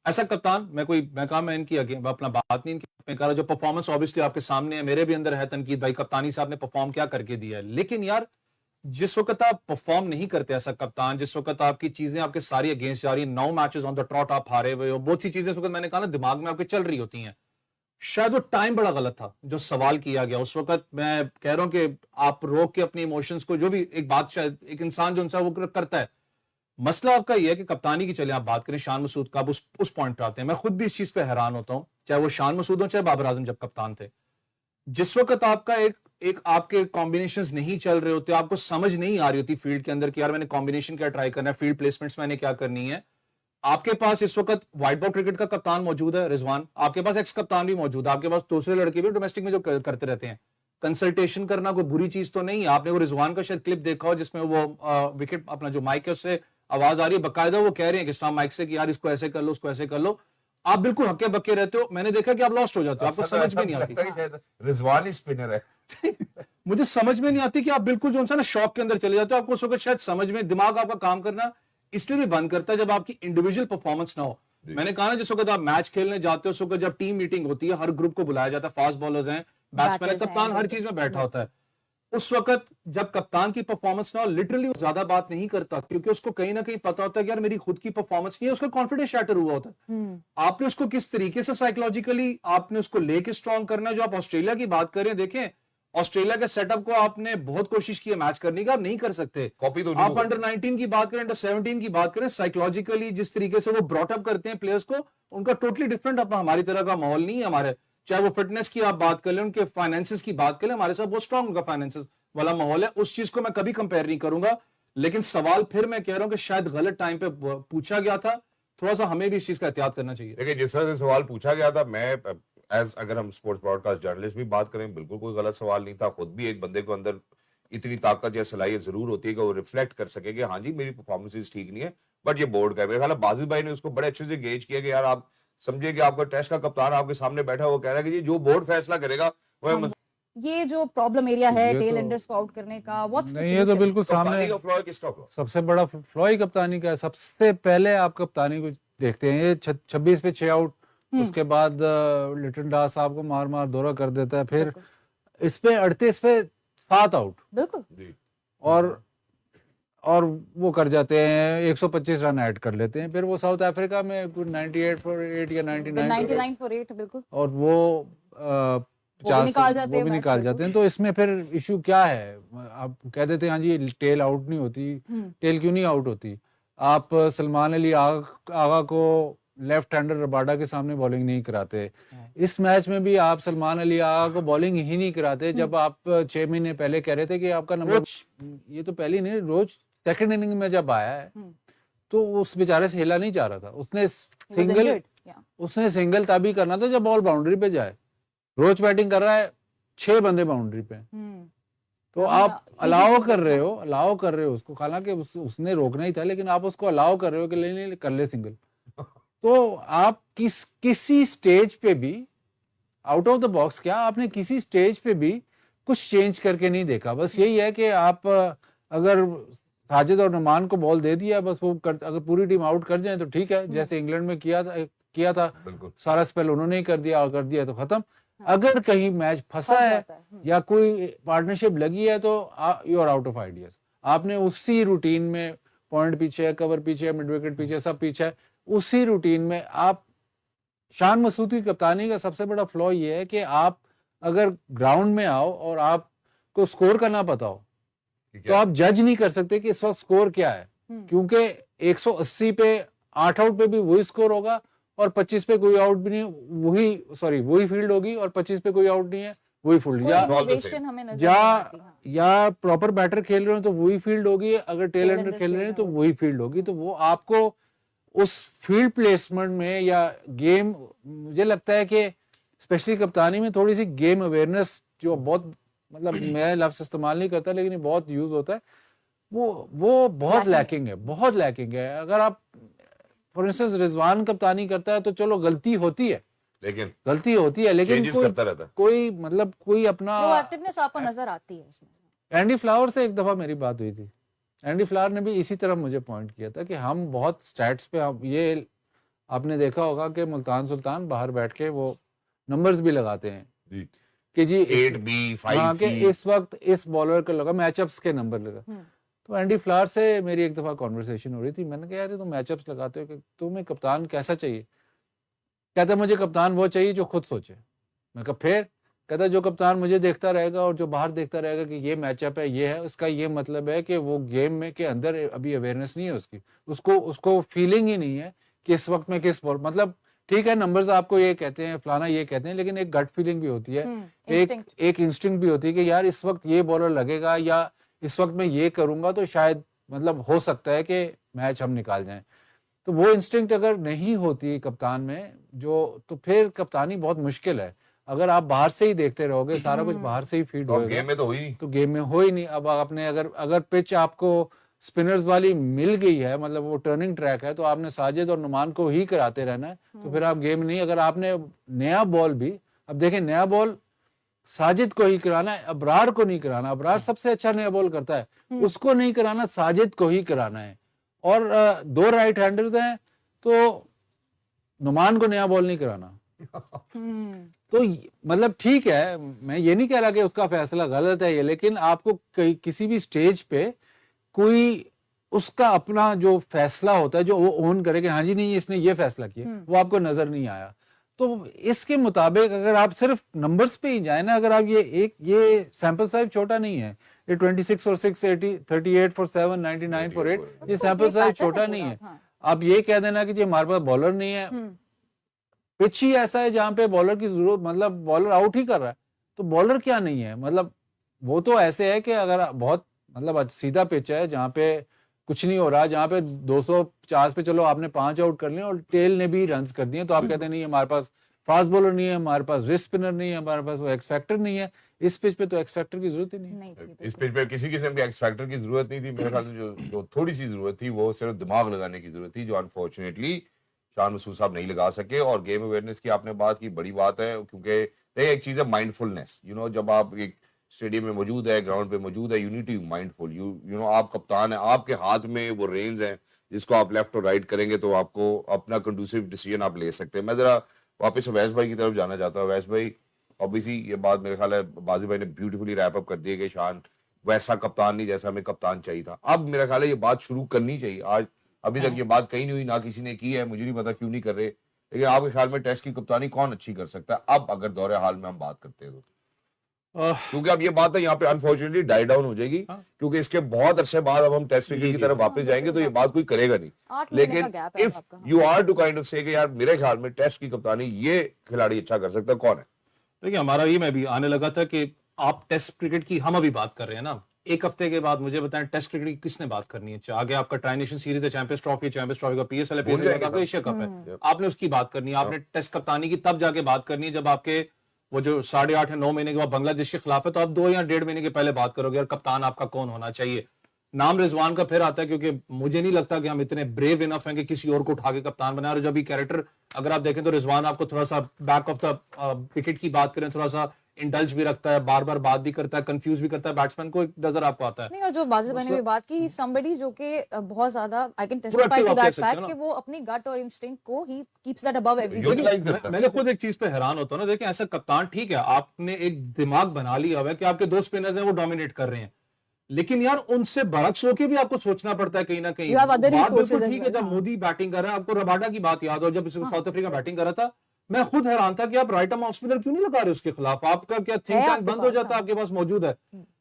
ऐसा कप्तान, मैं इनकी अपना बात नहीं, इनकी मैं कह रहा, जो परफॉर्मेंस ऑब्वियसली आपके सामने है, मेरे भी अंदर है तनकीद, भाई कप्तानी साहब ने परफॉर्म क्या करके दिया है, लेकिन यार जिस वक्त आप परफॉर्म नहीं करते ऐसा कप्तान, जिस वक्त आपकी चीजें आपके सारी अगेंस्ट जा रही है, 9 मैचेस ऑन द ट्रॉट आप हारे हुए हो, बहुत सी चीजें इस वक्त मैंने कहा ना दिमाग में आपके चल रही होती हैं, शायद वो टाइम बड़ा गलत था जो सवाल किया गया उस वक्त। मैं कह रहा हूं कि आप रोक के अपने इमोशंस को, जो भी एक बात शायद एक इंसान जो उनसे वो करता है, मसला आपका यह है कि कप्तानी की चले आप बात करें शान मसूद का, आप उस पॉइंट पे आते हैं। मैं खुद भी इस चीज पे हैरान होता हूं, चाहे वो शान मसूद हो चाहे बाबर आजम जब कप्तान थे, जिस वक्त आपका एक आपके कॉम्बिनेशंस नहीं चल रहे होते, आपको समझ नहीं आ रही होती फील्ड के अंदर कि यार मैंने कॉम्बिनेशन क्या ट्राई करना है, फील्ड प्लेसमेंट्स मैंने क्या करनी है, आपके पास इस वक्त व्हाइट बॉल क्रिकेट का कप्तान मौजूद है रिजवान, आपके पास एक्स कप्तान भी मौजूद है, आपके पास दूसरे लड़के भी डोमेस्टिक में जो करते रहते हैं। कंसल्टेशन करना कोई बुरी चीज तो नहीं है। आपने वो रिजवान का शायद क्लिप देखा हो जिसमें वो विकेट अपना जो माइक है उससे आवाज आ रही है, बकायदा वो कह रहे हैं कि स्टॉम माइक से कि यार इसको ऐसे कर लो, उसको ऐसे कर लो। आप बिल्कुल हक्के बक्के रहते हो, मैंने देखा कि आप लॉस्ट हो जाते हो, आपको समझ में नहीं आती। रिजवान ही स्पिनर है। मुझे समझ में नहीं आती कि आप बिल्कुल जो है ना शॉक के अंदर चले जाते हो, आपको उस वक्त शायद समझ में, दिमाग आपका काम करना इसलिए भी बंद करता है जब आपकी इंडिविजुअल परफॉर्मेंस ना हो। मैंने कहा ना, जिस वक्त आप मैच खेलने जाते हो उस वक्त जब टीम मीटिंग होती है, हर ग्रुप को बुलाया जाता है, फास्ट बॉलर्स हैं, बैट्समैन है, Batters हैं, कप्तान हर चीज में बैठा होता है। उस वक्त जब कप्तान की परफॉर्मेंस ना हो, लिटरली ज्यादा बात नहीं करता, क्योंकि उसको कहीं ना कहीं पता होता है कि यार मेरी खुद की परफॉर्मेंस नहीं है, उसका कॉन्फिडेंस शैटर हुआ होता है। आपने उसको किस तरीके से साइकोलॉजिकली आपने उसको लेके स्ट्रॉन्ग करना है। जो आप ऑस्ट्रेलिया की बात करें, देखें ऑस्ट्रेलिया के सेटअप को आपने बहुत कोशिश की है मैच करने का, आप नहीं कर सकते। कॉपी तो नहीं आप होगा। अंडर 19 की बात करें, अंडर 17 की बात करें, साइकोलॉजिकली जिस तरीके से वो ब्रॉटअप करते हैं प्लेयर्स को, उनका टोटली डिफरेंट अपना हमारी तरह का माहौल नहीं है। हमारे चाहे वो फिटनेस की आप बात कर लें, उनके फाइनेंसेस की बात करें, हमारे साथ बहुत स्ट्रॉन्ग उनका फाइनेंसेस वाला माहौल है। उस चीज को मैं कभी कंपेयर नहीं करूंगा, लेकिन सवाल फिर मैं कह रहा हूं कि शायद गलत टाइम पे पूछा गया था। थोड़ा सा हमें भी इस चीज का एहतियात करना चाहिए। देखिए, जिस तरह से सवाल पूछा गया था, मैं अगर हम स्पोर्ट्स ब्रॉडकास्ट जर्नलिस्ट भी बात करें, बिल्कुल कोई गलत सवाल नहीं था। खुद भी एक बंदे को अंदर इतनी ताकत या सलाहियत जरूर होती है कि वो रिफ्लेक्ट कर सके कि हाँ जी मेरी परफॉर्मेंस ठीक नहीं है, बट ये बोर्ड का है। मेरे ख्याल है बाजिद भाई ने उसको बड़े अच्छे से गेज किया कि यार आप समझिए कि आपका टेस्ट का कप्तान आपके सामने बैठा है, वो कह रहा है कि जी जो बोर्ड फैसला करेगा वो हम ये जो प्रॉब्लम एरिया है ये टेल तो- एंडर्स को आउट करने का, व्हाट्स द नहीं, ये तो सॉल्यूशन? बिल्कुल सामने कप्तानी का फ्लॉ है, किसका फ्लॉ? सबसे बड़ा फ्लॉ ही कप्तानी का है। सबसे पहले आप कप्तानी को देखते हैं, ये 26 पे 6 आउट, उसके बाद लिटन दास साहब को मार मार दौरा कर देता है, फिर बिल्कुल। इस पे 38 पे 7 आउट, बिल्कुल जी और वो कर जाते हैं 125 रन ऐड कर लेते हैं। फिर वो साउथ अफ्रीका में कुछ 98 फॉर 8 या 99 99 फॉर 8 बिल्कुल। और वो वो भी निकाल जाते हैं वो भी मैच निकाल में जाते हैं। तो इसमें फिर इशू क्या है? आप कह देते हैं हाँ जी टेल आउट नहीं होती, टेल क्यों नहीं आउट होती? आप सलमान अली आगा को लेफ्ट हैंडर रबाडा के सामने बॉलिंग नहीं कराते। इस मैच में भी आप सलमान अली आगा को बॉलिंग ही नहीं कराते, जब आप 6 महीने पहले कह रहे थे कि आपका नंबर, ये तो पहली नहीं, रोज सेकंड इनिंग में जब आया है तो उस बेचारे से हिला नहीं जा रहा था। उसने सिंगल तभी करना था जब बॉल बाउंड्री पे जाए। रोज बैटिंग कर रहा है, 6 बंदे बाउंड्री पे, तो आप अलाउ कर रहे हो उसको, हालांकि उसने रोकना ही था, लेकिन आप उसको अलाउ कर रहे हो कि ले कर ले सिंगल। तो आप किसी स्टेज पे भी आउट ऑफ द बॉक्स, क्या आपने किसी स्टेज पे भी कुछ चेंज करके नहीं देखा? बस यही है कि आप अगर साजिद और नुमान को बॉल दे दिया, बस वो अगर पूरी टीम आउट कर जाए तो ठीक है, जैसे इंग्लैंड में किया था सारा स्पेल उन्होंने ही कर दिया, और कर दिया तो खत्म। अगर कहीं मैच फंसा है या कोई पार्टनरशिप लगी है तो you are out of ideas. आपने उसी रूटीन में, पॉइंट पीछे है, कवर पीछे है, मिड विकेट पीछे, सब पीछे है, उसी रूटीन में आप। शान मसूद की कप्तानी का सबसे बड़ा फ्लॉ ये है कि आप अगर ग्राउंड में आओ और आपको स्कोर का ना पता हो तो आप जज नहीं कर सकते कि इस वक्त स्कोर क्या है, क्योंकि 180 पे 8 आउट पे भी वही स्कोर होगा और 25 पे कोई आउट भी नहीं, वही फील्ड होगी, और 25 पे कोई आउट नहीं है, वही फील्ड, या प्रॉपर बैटर खेल रहे हो तो वही फील्ड होगी, अगर टेल एंडर खेल रहे हैं तो वही फील्ड होगी। तो वो आपको उस फील्ड प्लेसमेंट में या गेम, मुझे लगता है कि स्पेशली कप्तानी में थोड़ी सी गेम अवेयरनेस, जो बहुत, मतलब मैं लफ्ज इस्तेमाल नहीं करता लेकिन ये बहुत यूज होता है, वो बहुत लैकिंग है। अगर आप फॉर इंस्टेंस रिजवान कप्तानी करता है तो चलो गलती होती है, लेकिन करता रहता है, कोई अपना प्रोएक्टिवनेस आपको नजर आती है उसमें। एंडी फ्लावर से एक दफा मेरी बात हुई थी, एंडी फ्लावर ने भी इसी तरह मुझे पॉइंट किया था कि हम बहुत स्टैट्स पे, हम ये आपने देखा होगा कि मुल्तान सुल्तान बाहर बैठ के वो नंबर्स भी लगाते हैं जी, कि जी 8B 5C, इस वक्त इस बॉलर का लगा, मैचअप्स के नंबर लगा। तो एंडी फ्लावर से मेरी एक दफा कॉन्वर्सेशन हो रही थी, मैंने कहा यार तुम मैचअप्स लगाते हो कि तुम्हें कप्तान कैसा चाहिए? कहता मुझे कप्तान वो चाहिए जो खुद सोचे। मैं कहा फिर? कहता जो कप्तान मुझे देखता रहेगा और जो बाहर देखता रहेगा कि ये मैचअप है, ये है, उसका ये मतलब है कि वो गेम में के अंदर अभी अवेयरनेस नहीं है उसकी, उसको फीलिंग ही नहीं है कि इस वक्त में किस बॉल, मतलब ठीक है नंबर्स आपको ये कहते हैं, फलाना ये कहते हैं, लेकिन एक गट फीलिंग भी होती है, एक इंस्टिंक्ट भी होती है कि यार इस वक्त ये बॉलर लगेगा या इस वक्त मैं ये करूंगा तो शायद, मतलब हो सकता है कि मैच हम निकाल जाएं। तो वो इंस्टिंक्ट अगर नहीं होती कप्तान में, जो, तो फिर कप्तानी बहुत मुश्किल है। अगर आप बाहर से ही देखते रहोगे, सारा कुछ बाहर से ही फीड होगा, गेम में तो हुई नहीं, तो गेम में हो ही नहीं। अब आपने अगर पिच आपको स्पिनर्स वाली मिल गई है, मतलब वो टर्निंग ट्रैक है, तो आपने साजिद और नुमान को ही कराते रहना है, तो फिर आप गेम नहीं। अगर आपने नया बॉल भी, अब देखें नया बॉल साजिद को ही कराना है, अबरार को नहीं कराना। अबरार सबसे अच्छा नया बॉल करता है, उसको नहीं कराना, साजिद को ही कराना है। और 2 राइट हैंडर्स हैं तो नुमान को नया बॉल नहीं कराना। तो मतलब ठीक है, मैं ये नहीं कह रहा कि उसका फैसला गलत है ये, लेकिन आपको किसी भी स्टेज पे कोई उसका अपना जो फैसला होता है, जो वो ओन करे कि हाँ जी नहीं इसने ये फैसला किया, वो आपको नजर नहीं आया। तो इसके मुताबिक अगर आप सिर्फ नंबर्स पे ही जाए ना, अगर आप ये सैंपल साइज छोटा नहीं है, ये 26 for 6, 38 for 7, 99 for 8, ये सैंपल साइज छोटा नहीं है। आप ये कह देना कि जी हमारे पास बॉलर नहीं है, पिच ही ऐसा है जहां पे बॉलर की जरूरत, मतलब बॉलर आउट ही कर रहा है, तो बॉलर क्या नहीं है, मतलब वो तो ऐसे है कि अगर बहुत, मतलब सीधा पिच है जहां पे कुछ नहीं हो रहा, जहां पे 250 पे चलो आपने 5 आउट कर लिए और टेल ने भी रन्स कर दिए, तो आप कहते हैं नहीं हमारे पास फास्ट बॉलर नहीं है, हमारे पास रिस्ट स्पिनर नहीं है, हमारे पास वो एक्स फैक्टर नहीं है। इस पिच पे तो एक्स फैक्टर की जरूरत ही नहीं है। नहीं थी इस पिच पे किसी किस्म के एक्स फैक्टर की जरूरत नहीं थी। मेरे ख्याल में जो थोड़ी सी जरूरत थी वो सिर्फ दिमाग लगाने की जरूरत थी, जो अनफॉर्चुनेटली शान मसूद साहब नहीं लगा सके। और गेम अवेयरनेस की आपने बात की, बड़ी बात है, क्योंकि देखिए एक चीज है माइंडफुलनेस। जब आप एक स्टेडियम में मौजूद है, ग्राउंड पे मौजूद है, you need to be mindful. You know आप कप्तान है, आपके हाथ में वो रेंज है जिसको आप लेफ्ट और राइट करेंगे तो आपको अपना कंडूसिव डिसीजन आप ले सकते हैं। मैं जरा वापस अवैस भाई की तरफ जाना चाहता हूँ। अवैस भाई, ऑब्वियसली ये बात मेरे ख्याल है बाजी भाई ने ब्यूटीफुली रैप अप कर दी है कि शान वैसा कप्तान नहीं जैसा हमें कप्तान चाहिए था। अब मेरा ख्याल है ये बात शुरू करनी चाहिए। आज अभी तक ये बात कहीं नहीं हुई, ना किसी ने की है, मुझे नहीं पता क्यों नहीं कर रहे। लेकिन आपके ख्याल में टेस्ट की कप्तानी कौन अच्छी कर सकता है अब, अगर दौरे हाल में हम बात करते हैं तो? क्योंकि अब ये बात है यहाँ पे अनफॉर्चुनेटली डाई डाउन हो जाएगी, क्योंकि इसके बहुत अरसे बाद अब हम टेस्ट क्रिकेट की तरफ वापस जाएंगे तो ये बात कोई करेगा नहीं। 8 महीने का लेकिन गैप है इफ आपका। You are too kind of से कि यार मेरे ख्याल में टेस्ट की कप्तानी ये खिलाड़ी अच्छा कर सकता है, कौन है? देखिए हमारा ये मैं भी आने लगा था कि आप टेस्ट क्रिकेट की हम अभी बात कर रहे हैं ना, एक हफ्ते के बाद मुझे बताएं टेस्ट क्रिकेट की किसने बात करनी है? आगे आपका ट्राई नेशन सीरीज है, चैंपियंस ट्रॉफी का पीएसएल भूल जाएंगे है, एशिया कप है, आपने उसकी बात करनी है। आपने टेस्ट कप्तानी की तब जाके बात करनी है जब आपके वो जो 8.5 या 9 महीने के बाद बांग्लादेश के खिलाफ है, तो आप 2 या 1.5 महीने के पहले बात करोगे यार कप्तान आपका कौन होना चाहिए। नाम रिजवान का फिर आता है, क्योंकि मुझे नहीं लगता कि हम इतने ब्रेव इनफ हैं कि किसी और को उठा के कप्तान बनाए। और जब भी कैरेक्टर अगर आप देखें तो रिजवान आपको थोड़ा सा बैक ऑफ द विकेट की बात करें, थोड़ा सा इंडल्ज भी रखता है, बार बार बात भी करता है, कंफ्यूज भी करता है बैट्समैन को, एक नजर आपको आता है। नहीं, और जो बाजिद भाई ने भी बात की, somebody जो कि बहुत ज्यादा I can Proactive testify to आप कह दैट सकते हो फैक्ट ना। कि वो अपनी गट और इंस्टिंक्ट को he keeps that above Utilize everything. करता है। मैंने खुद एक चीज पे हैरान होता हूं ना, देखें ऐसा कप्तान ठीक है, आपने एक दिमाग बना लिया हुआ है कि आपके 2 स्पिनर्स हैं वो डोमिनेट कर रहे हैं, लेकिन यार उनसे बरक्स होके भी आपको सोचना पड़ता है कहीं ना कहीं। You have other बात resources बिल्कुल as ठीक है, well, जब हाँ। मोदी बैटिंग कर रहा है, आपको रबाडा की बात याद हो जब साउथ अफ्रीका बैटिंग कर रहा था, मैं खुद हैरान था कि आप राइट आर्म ऑफ स्पिनर क्यों नहीं लगा रहे उसके खिलाफ। आपका क्या थिंक टैंक आपके बंद हो पास, जाता, हाँ। आपके पास मौजूद है।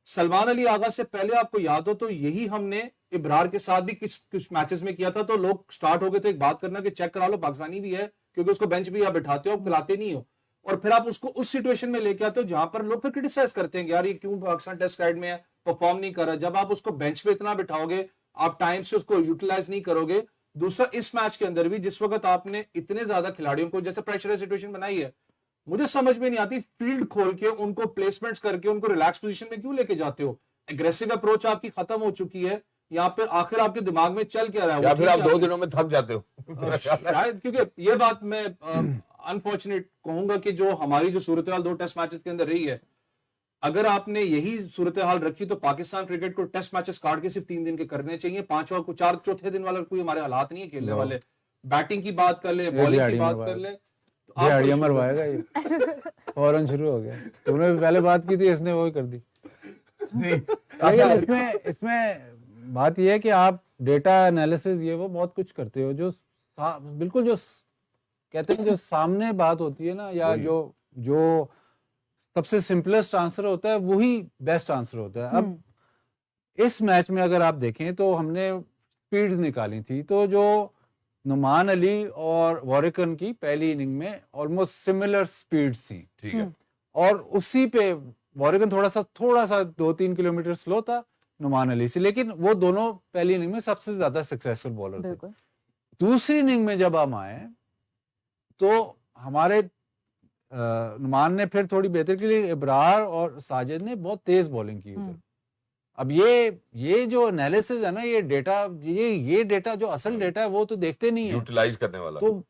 सलमान अली आगा से पहले आपको याद हो तो यही हमने इब्रार के साथ भी कुछ मैचेस में किया था, तो लोग स्टार्ट हो गए थे एक बात करना कि चेक करा लो पाकिस्तानी भी है, क्योंकि उसको बेंच भी आप बिठाते हो, आप खिलाते नहीं हो। और फिर आप उसको उस सिचुएशन में लेके आते हो जहां पर लोग फिर क्रिटिसाइज करते हैं कि यार ये क्यों पाकिस्तान टेस्ट साइड में है, परफॉर्म नहीं कर रहा। जब आप उसको बेंच पे इतना बिठाओगे, आप टाइम से उसको यूटिलाइज नहीं करोगे। दूसरा, इस मैच के अंदर भी जिस वक्त आपने इतने ज्यादा खिलाड़ियों को जैसे प्रेशराइज सिचुएशन बनाई है, मुझे समझ में नहीं आती फील्ड खोल के उनको प्लेसमेंट्स करके उनको रिलैक्स पोजीशन में क्यों लेके जाते हो। एग्रेसिव अप्रोच आपकी खत्म हो चुकी है। यहाँ पे आखिर आपके दिमाग में चल क्या रहा है? या वो फिर आप ठीक है, 2 दिनों में थक जाते हो। शायद, क्योंकि ये बात मैं अनफॉर्चुनेट कहूंगा कि जो हमारी जो सूरत हाल 2 टेस्ट मैचेस के अंदर रही है, अगर आपने यही सूरत हाल रखी तो पाकिस्तान क्रिकेट को टेस्ट मैचेस काट के सिर्फ 3 दिन के करने चाहिए। 5वां को 4 चौथे दिन वाला कोई हमारे हालात नहीं है खेलने वाले। बैटिंग की बात कर ले, बॉलिंग की दिहाड़ी बात मरवाएगा। कर ले, तो ये आप आइडिया मरवाएगा ये फौरन शुरू हो गया। तुमने भी पहले बात की थी, इसने वही कर दी। लेकिन इसमें बात ये है कि आप डेटा एनालिसिस ये वो बहुत कुछ करते हो, जो बिल्कुल जो कहते हैं जो सामने बात होती है ना, या वही। जो सबसे सिंपलेस्ट आंसर होता है वही बेस्ट आंसर होता है। अब इस मैच में अगर आप देखें तो हमने स्पीड निकाली थी, तो जो नुमान अली और वॉरिकन की पहली इनिंग में ऑलमोस्ट सिमिलर स्पीड्स थी, ठीक है। और उसी पे वॉरिकन थोड़ा सा 2-3 किलोमीटर स्लो था नुमान अली से, लेकिन वो दोनों पहली इनिंग में सबसे ज्यादा सक्सेसफुल बॉलर थे। बिल्कुल। दूसरी इनिंग में जब हम आए तो हमारे नुमान ने फिर थोड़ी बेहतर के लिए इब्रार और साजिद ने बहुत तेज बॉलिंग की उधर। अब ये जो एनालिसिस है ना, ये डेटा जो असल डेटा है वो तो देखते नहीं है। यूटिलाइज करने वाला। तो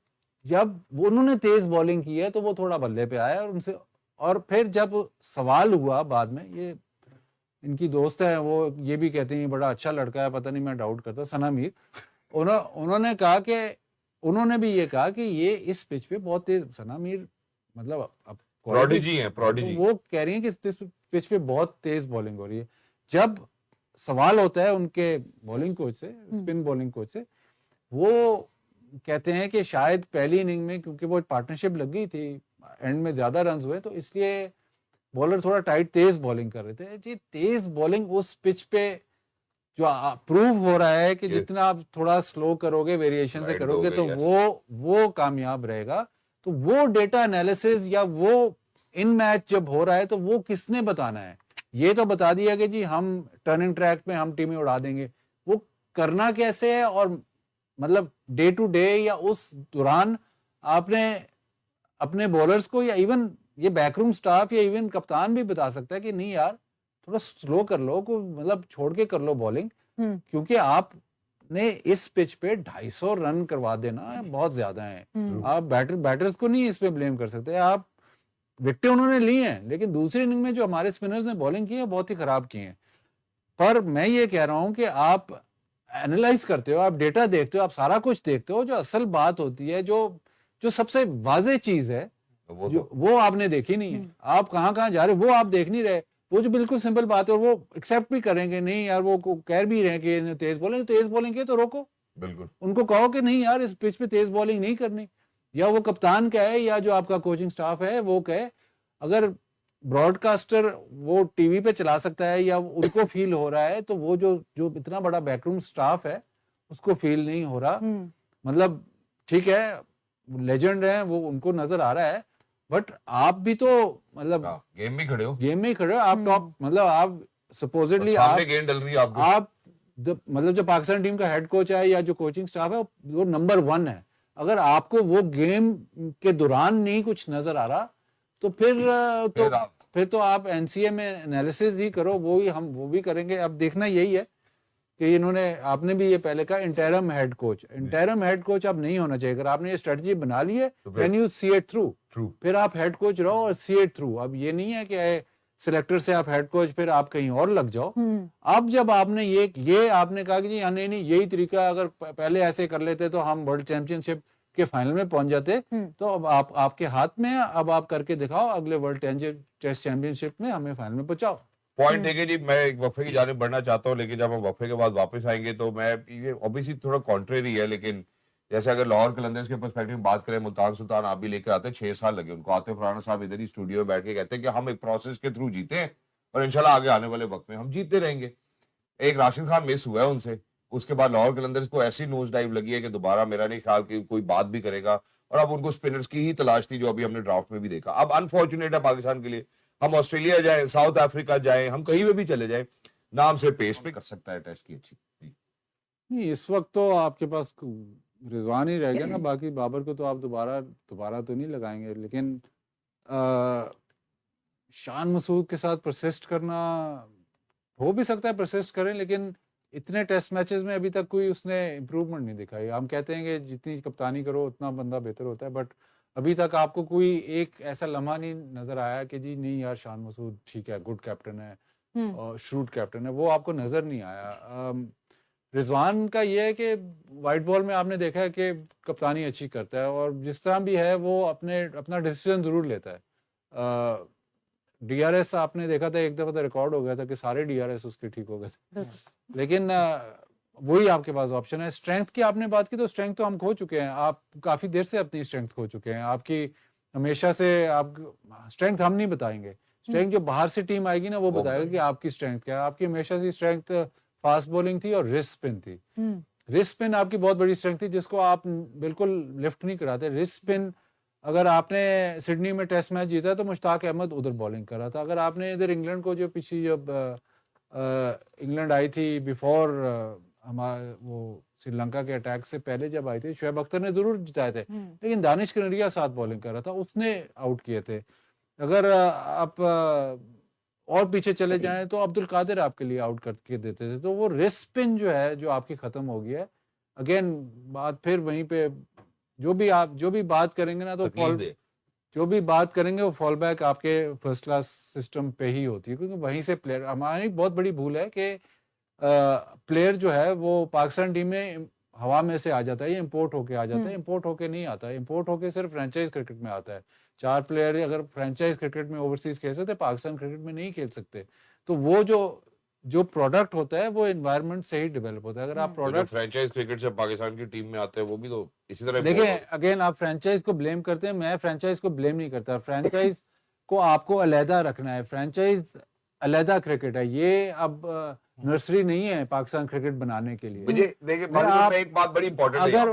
जब वो उन्होंने तेज बॉलिंग की है तो वो थोड़ा बल्ले पे आया, और उनसे, और फिर जब सवाल हुआ बाद में, ये इनकी दोस्त है, वो ये भी कहते हैं बड़ा अच्छा लड़का है, पता नहीं, मैं डाउट करता, सना मीर, उन्होंने कहा कि उन्होंने भी ये कहा कि ये इस पिच पे बहुत तेज, सना मीर मतलब अब प्रोडिजी है, प्रोडिजी। तो वो कह रही है कि इस पिच पे बहुत तेज बॉलिंग हो रही है। जब सवाल होता है उनके बॉलिंग कोच से, स्पिन बॉलिंग कोच से, वो कहते हैं कि शायद पहली इनिंग में क्योंकि वो पार्टनरशिप लग गई थी, एंड में ज्यादा रन हुए, तो इसलिए बॉलर थोड़ा टाइट तेज बॉलिंग कर रहे थे। जी, तेज बॉलिंग उस पिच पे जो प्रूव हो रहा है कि जितना आप थोड़ा स्लो करोगे, वेरिएशन से करोगे, तो वो कामयाब रहेगा। तो वो डेटा एनालिसिस या वो इन मैच जब हो रहा है तो वो किसने बताना है? ये तो बता दिया कि जी हम टर्निंग ट्रैक में हम टीमें उड़ा देंगे, वो करना कैसे है? और मतलब डे टू डे या उस दौरान आपने अपने बॉलर्स को या इवन ये बैकरूम स्टाफ या इवन कप्तान भी बता सकता है कि नहीं यार थोड़ा स्लो कर लो, को मतलब छोड़ के कर लो बॉलिंग, क्योंकि आपने इस पिच पे 250 रन करवा देना बहुत ज्यादा है। आप बैटर्स को नहीं इस पे ब्लेम कर सकते। आप विकेटें उन्होंने ली हैं, लेकिन दूसरी इनिंग में जो हमारे स्पिनर्स ने बॉलिंग की है बहुत ही खराब की है। पर मैं ये कह रहा हूं कि आप एनालाइज करते हो, आप डेटा देखते हो, आप सारा कुछ देखते हो, जो असल बात होती है, जो सबसे वाज़ेह चीज है, वो आपने देखी नहीं है। आप कहाँ जा रहे हो वो आप देख नहीं रहे। वो जो बिल्कुल सिंपल बात है, और वो एक्सेप्ट भी करेंगे नहीं यार, वो कह भी रहे हैं कि तेज बॉलिंग के तो रोको, बिल्कुल उनको कहो कि नहीं यार इस पिच पे तेज बॉलिंग नहीं करनी, या वो कप्तान कहे या जो आपका कोचिंग स्टाफ है वो कहे। अगर ब्रॉडकास्टर वो टीवी पे चला सकता है या उनको फील हो रहा है, तो वो जो इतना बड़ा बैकरूम स्टाफ है उसको फील नहीं हो रहा। मतलब ठीक है लेजेंड है वो, उनको नजर आ रहा है, बट आप भी तो मतलब गेम में खड़े हो, आप टॉप, मतलब आप सपोजिटली गेम डल रही है आप मतलब जो पाकिस्तान टीम का हेड कोच है या जो कोचिंग स्टाफ है वो नंबर 1 है। अगर आपको वो गेम के दौरान नहीं कुछ नजर आ रहा, तो फिर तो आप एनसीए में एनालिसिस ही करो, वो भी करेंगे। अब देखना यही है कि आपने भी ये पहले कहा इंटरम हेड कोच अब नहीं होना चाहिए। अगर आपने ये स्ट्रेटजी बना ली है, can you see it through, फिर आप हेड कोच रहो और सी इट थ्रू। अब ये नहीं है कि सिलेक्टर से आप हेड कोच फिर आप कहीं और लग जाओ। अब जब आपने ये आपने कहा कि जी नहीं यही तरीका, अगर पहले ऐसे कर लेते तो हम वर्ल्ड चैंपियनशिप के फाइनल में पहुंच जाते, तो अब आपके हाथ में है, अब आप करके दिखाओ, अगले वर्ल्ड टेस्ट चैंपियनशिप में हमें फाइनल में पहुंचाओ। पॉइंट है जी, मैं एक वफे की जानिब बढ़ना चाहता हूँ, लेकिन जब हम वफे के बाद वापस आएंगे तो मैं ये ऑब्वियसली थोड़ा कॉन्ट्रेरी है, लेकिन जैसे अगर लाहौर कलंदर्स के पर्सपेक्टिव में बात करें, मुल्तान सुल्तान आप भी लेकर आते हैं, 6 साल लगे उनको आते। फरहाना साहब इधर ही स्टूडियो में बैठ के कहते हैं कि हम एक प्रोसेस के थ्रू जीते हैं और इंशाल्लाह आगे आने वाले वक्त में हम जीतते रहेंगे। एक राशिद खान मिस हुआ है उनसे, उसके बाद लाहौर कलंदर्स को ऐसी नोज डाइव लगी है कि दोबारा मेरा नहीं ख्याल कि कोई बात भी करेगा, और अब उनको स्पिनर्स की ही तलाश थी, जो अभी हमने ड्राफ्ट में भी देखा। अब अनफॉर्चुनेट है पाकिस्तान के लिए, हम ऑस्ट्रेलिया जाए, साउथ अफ्रीका जाए, हम कहीं पे भी चले जाए, नाम से पेस पे कर सकता है टेस्ट की अच्छी। नहीं इस वक्त तो आपके पास रिजवान ही रह गया ना, बाकी बाबर को तो आप दोबारा तो नहीं लगाएंगे। लेकिन शान मसूद के साथ परसिस्ट करना हो भी सकता है, परसिस्ट करें, लेकिन इतने टेस्ट मैचेस में अभी तक कोई उसने इम्प्रूवमेंट नहीं दिखाई। हम कहते हैं कि जितनी कप्तानी करो उतना बंदा बेहतर होता है, बट अभी तक आपको कोई एक ऐसा लम्हा नहीं नजर आया कि जी नहीं यार शान मसूद ठीक है, गुड कैप्टन है और श्रूड कैप्टन है, वो आपको नजर नहीं आया। रिजवान का ये है कि वाइट बॉल में आपने देखा है कि कप्तानी अच्छी करता है, और जिस तरह भी है वो अपना डिसीजन जरूर लेता है। डीआरएस आपने देखा था, एक दफा तो रिकॉर्ड हो गया था कि सारे डीआरएस उसके ठीक हो गए थे, लेकिन वही आपके पास ऑप्शन है। स्ट्रेंथ की आपने बात की, तो स्ट्रेंथ तो हम खो चुके हैं, आप काफी देर से अपनी स्ट्रेंथ खो चुके हैं। आपकी हमेशा से आप स्ट्रेंथ हम नहीं बताएंगे, स्ट्रेंथ जो बाहर से टीम आएगी ना वो बताएगा कि आपकी स्ट्रेंथ क्या है। आपकी हमेशा से स्ट्रेंथ फास्ट बॉलिंग थी और रिस्ट स्पिन थी। रिस्ट स्पिन आपकी बहुत बड़ी स्ट्रेंथ थी, जिसको आप बिल्कुल लिफ्ट नहीं कराते। रिस्ट स्पिन अगर आपने सिडनी में टेस्ट मैच जीता तो मुश्ताक अहमद उधर बॉलिंग कर रहा था। अगर आपने इधर इंग्लैंड को जो पिछली जब इंग्लैंड आई थी बिफोर हमारे वो श्रीलंका के अटैक से पहले जब आई थी, शुएब अख्तर ने जरूर जिताए थे, लेकिन दानिश कनेरिया साथ बॉलिंग कर रहा था, उसने आउट किए थे। अगर आप और पीछे चले जाएं तो अब्दुल कादिर आपके लिए आउट करके देते थे। तो वो रिस्ट स्पिन जो है जो आपकी खत्म हो गया है। अगेन बात फिर वहीं पे जो भी बात करेंगे ना, तो जो भी बात करेंगे वो फॉल बैक आपके फर्स्ट क्लास सिस्टम पे ही होती है, क्योंकि वहीं से प्लेयर, हमारी बहुत बड़ी भूल है कि प्लेयर जो है वो पाकिस्तान टीम में हवा में से आ जाता है, ये इंपोर्ट होके आ जाता है। इंपोर्ट होके नहीं आता है, इंपोर्ट होके सिर्फ फ्रेंचाइज क्रिकेट में आता है। 4 प्लेयर अगर फ्रेंचाइज क्रिकेट में ओवरसीज खेल सकते, पाकिस्तान क्रिकेट में नहीं खेल सकते। तो वो जो प्रोडक्ट होता है वो एनवायरनमेंट से ही डेवलप होता है। अगर आप प्रोडक्ट फ्रेंचाइज क्रिकेट से पाकिस्तान की टीम में आते हैं, वो भी तो इसी तरह देखिए, अगेन आप फ्रेंचाइज को ब्लेम करते हैं, मैं फ्रेंचाइज को ब्लेम नहीं करता। फ्रेंचाइज को आपको अलहदा रखना है, फ्रेंचाइज अलहदा क्रिकेट है, ये अब नर्सरी नहीं है पाकिस्तान क्रिकेट बनाने के लिए। मुझे देखिए एक बात बड़ी इंपॉर्टेंट है,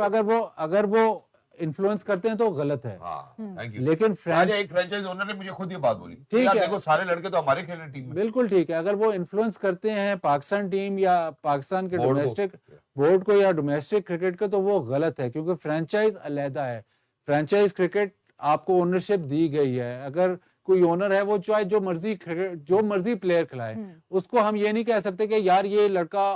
अगर वो इन्फ्लुएंस करते हैं तो गलत है। Thank you. लेकिन एक फ्रेंचाइज ओनर ने मुझे खुद ये बात बोली, ठीक है, देखो सारे लड़के तो हमारे खेल रहे टीम में। बिल्कुल ठीक है, अगर वो इन्फ्लुएंस करते हैं पाकिस्तान टीम या पाकिस्तान के डोमेस्टिक बोर्ड को या डोमेस्टिक क्रिकेट को, तो वो गलत है, क्योंकि फ्रेंचाइज अलहदा है। फ्रेंचाइज क्रिकेट आपको ओनरशिप दी गई है, अगर कोई ओनर है वो चाहे जो मर्जी प्लेयर खिलाए, उसको हम ये नहीं कह सकते कि यार ये लड़का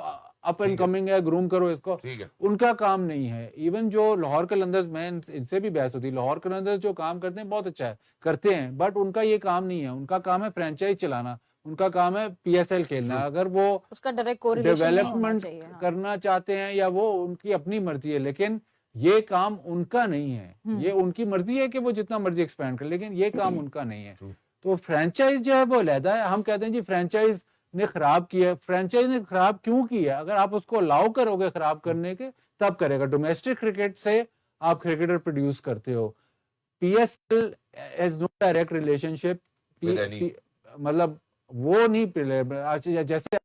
अप एंड कमिंग है, ग्रूम करो इसको। ठीक है। उनका काम नहीं है। इवन जो लाहौर कलंदर्स में इनसे भी बहस होती है, लाहौर कलंदर्स जो काम करते हैं बहुत अच्छा है, करते हैं, बट उनका ये काम नहीं है। उनका काम है फ्रेंचाइज चलाना, उनका काम है PSL खेलना। अगर वो उसका डायरेक्ट कोरिलेशन नहीं होना डेवलपमेंट चाहिए। हाँ। करना चाहते हैं या वो उनकी अपनी मर्जी है, लेकिन ये काम उनका नहीं है। ये उनकी मर्जी है कि वो जितना मर्जी एक्सपेंड कर, लेकिन ये काम उनका नहीं है। तो फ्रेंचाइज जो है वो अलहदा है। हम कहते हैं जी फ्रेंचाइज ने खराब किया। फ्रेंचाइज ने खराब क्यों किया? अगर आप उसको अलाउ करोगे खराब करने के, तब करेगा। डोमेस्टिक क्रिकेट से आप क्रिकेटर प्रोड्यूस करते हो। PSL has no direct relationship, With any- मतलब वो नहीं प्लेयर, जैसे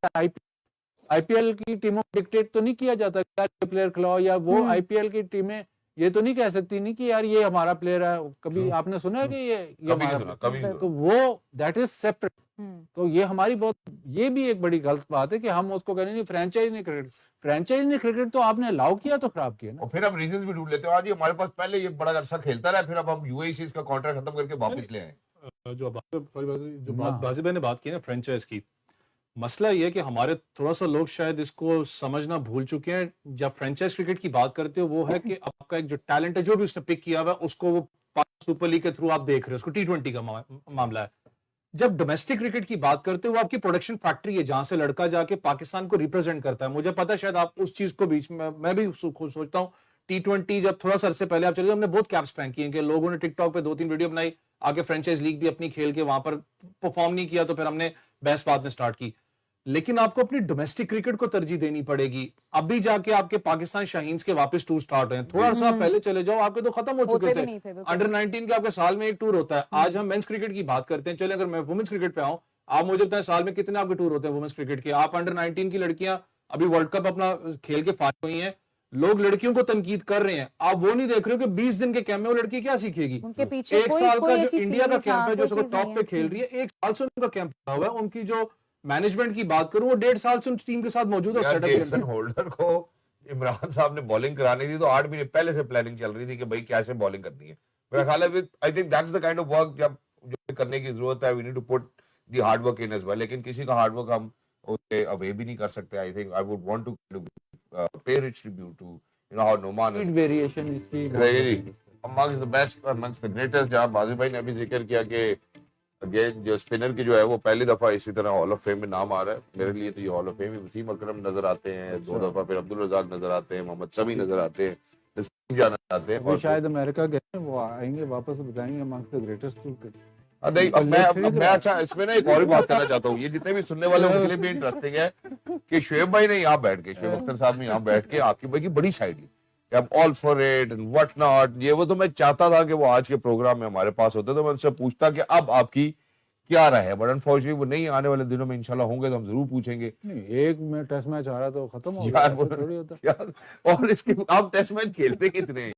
IPL की टीमों को डिक्टेट तो नहीं किया जाता कि यार ये प्लेयर खिलाओ, या वो IPL की टीमें ये तो नहीं कह सकती नहीं कि यार ये हमारा प्लेयर है। कभी आपने सुना है कि ये कभी नहीं हमारा सुना, कभी नहीं तो वो दैट इज सेपरेट। हम्म। तो ये हमारी बहुत, ये भी एक बड़ी गलत बात है कि हम उसको कहने नहीं फ्रेंचाइज नहीं क्रिकेट। फ्रेंचाइज ने क्रिकेट तो आपने अलाउ किया तो खराब किया ना। और फिर हम रीजंस भी ढूंढ लेते हैं, आज ये हमारे पास पहले ये बड़ा अरसा खेलता रहा, फिर अब हम UAE से इसका कॉन्ट्रैक्ट खत्म करके वापस ले आए। बाजी भाई ने बात की ना फ्रेंचाइज की, मसला ये है कि हमारे थोड़ा सा लोग शायद इसको समझना भूल चुके हैं। जब फ्रेंचाइज क्रिकेट की बात करते हो, वो है कि आपका एक जो टैलेंट है, जो भी उसने पिक किया हुआ है, उसको वो सुपर लीग के थ्रू आप देख रहे हो, उसको T20 का मामला है। जब डोमेस्टिक क्रिकेट की बात करते हो, वो आपकी प्रोडक्शन फैक्ट्री है, जहां से लड़का जाके पाकिस्तान को रिप्रेजेंट करता है। मुझे पता है शायद आप उस चीज को बीच में, मैं भी सोचता हूँ T20 जब थोड़ा सा अरसे पहले आप चले, हमने बहुत कैप्स फेंकी हैं कि लोगों ने टिकटॉक पे 2-3 वीडियो बनाई, आगे फ्रेंचाइज लीग भी अपनी खेल के वहां पर परफॉर्म नहीं किया, तो फिर हमने बहस बाद में स्टार्ट की। लेकिन आपको अपनी डोमेस्टिक क्रिकेट को तरजीह देनी पड़ेगी। अभी जाके आपके पाकिस्तान शाहीन्स के वापस टूर स्टार्ट हैं, थोड़ा सा पहले चले जाओ, आपके तो खत्म हो चुके होते भी थे। नहीं थे, बिल्कुल। अंडर 19 के आपके साल में एक टूर होता है। आज हम मेंस क्रिकेट की बात करते हैं, चले अगर मैं वुमेन्स क्रिकेट पे आऊं, आप मुझे बताएं साल में कितने आपके टूर होते हैं वुमेन्स क्रिकेट के? आप अंडर 19 की लड़कियां अभी वर्ल्ड कप अपना खेल के फारिग हुई हैं, लोग लड़कियों को तनकीद कर रहे हैं, आप वो नहीं देख रहे हो कि 20 दिन के कैंप में वो लड़की क्या सीखेगी। उनके पीछे एक कोई साल कोई का ऐसी जो इंडिया का सीरीज, कैंप हाँ, है, जो कोई चीज टॉप नहीं पे है। खेल रही है, एक साल से उनका कैंप लगा हुआ है। उनकी जो मैनेजमेंट की बात करूं, वो 1.5 साल से उस टीम के साथ मौजूद है यार सेटअप के जेसन अंदर। होल्डर को इमरान साहब ने बॉलिंग करानी थी, तो 8 महीने पहले से प्लानिंग चल रही थी कि भाई कैसे बॉलिंग करनी है। मेरा ख्याल है I think that's the kind of work जब जो करने की जरूरत है, we need to put the hard work in as well. लेकिन किसी का हार्ड वर्क हम उसे अवे भी नहीं कर सकते। I think I would want to pay rich tribute to you know how Noman is variation इसकी रहेगी amongst the best, amongst the greatest। जहाँ बाजी भाई ने अभी जिक्र किया कि अगेन जो स्पिनर की जो है वो पहली दफा इसी तरह हॉल ऑफ फेम में नाम आ रहा है। मेरे लिए तो ये hall of fame he Wasim अकरम नजर आते हैं, 2 दफा फिर अब्दुल रजाक नजर आते हैं, मोहम्मद शमी नजर आते हैं, नसीम जान आते हैं, वो शायद अमेरिका गए हैं, वो आएंगे वापस बताएंगे अमंग्स द ग्रेटेस्ट टू। नहीं अब मैं अच्छा इसमें ना एक और भी बात करना चाहता हूँ। ये जितने भी सुनने वाले हैं उनके लिए भी इंटरेस्टिंग है कि शुएब भाई ने यहाँ बैठ के, शुएब अख्तर साहब ने यहाँ बैठ के आपकी भाई की बड़ी साइड ली, I am all for it and what not. ये वो तो मैं चाहता था कि वो आज के प्रोग्राम में हमारे पास होते, तो मैं उनसे पूछता कि अब आपकी क्या राय है, बट अनफॉर्चुनेटली वो नहीं, आने वाले दिनों में इंशाल्लाह होंगे तो हम जरूर पूछेंगे। नहीं, एक में टेस्ट मैच आ रहा तो खत्म हो यार गया, ऐसे थोड़ी होता। यार और इसके आप टेस्ट मैच खेलते कितने हैं?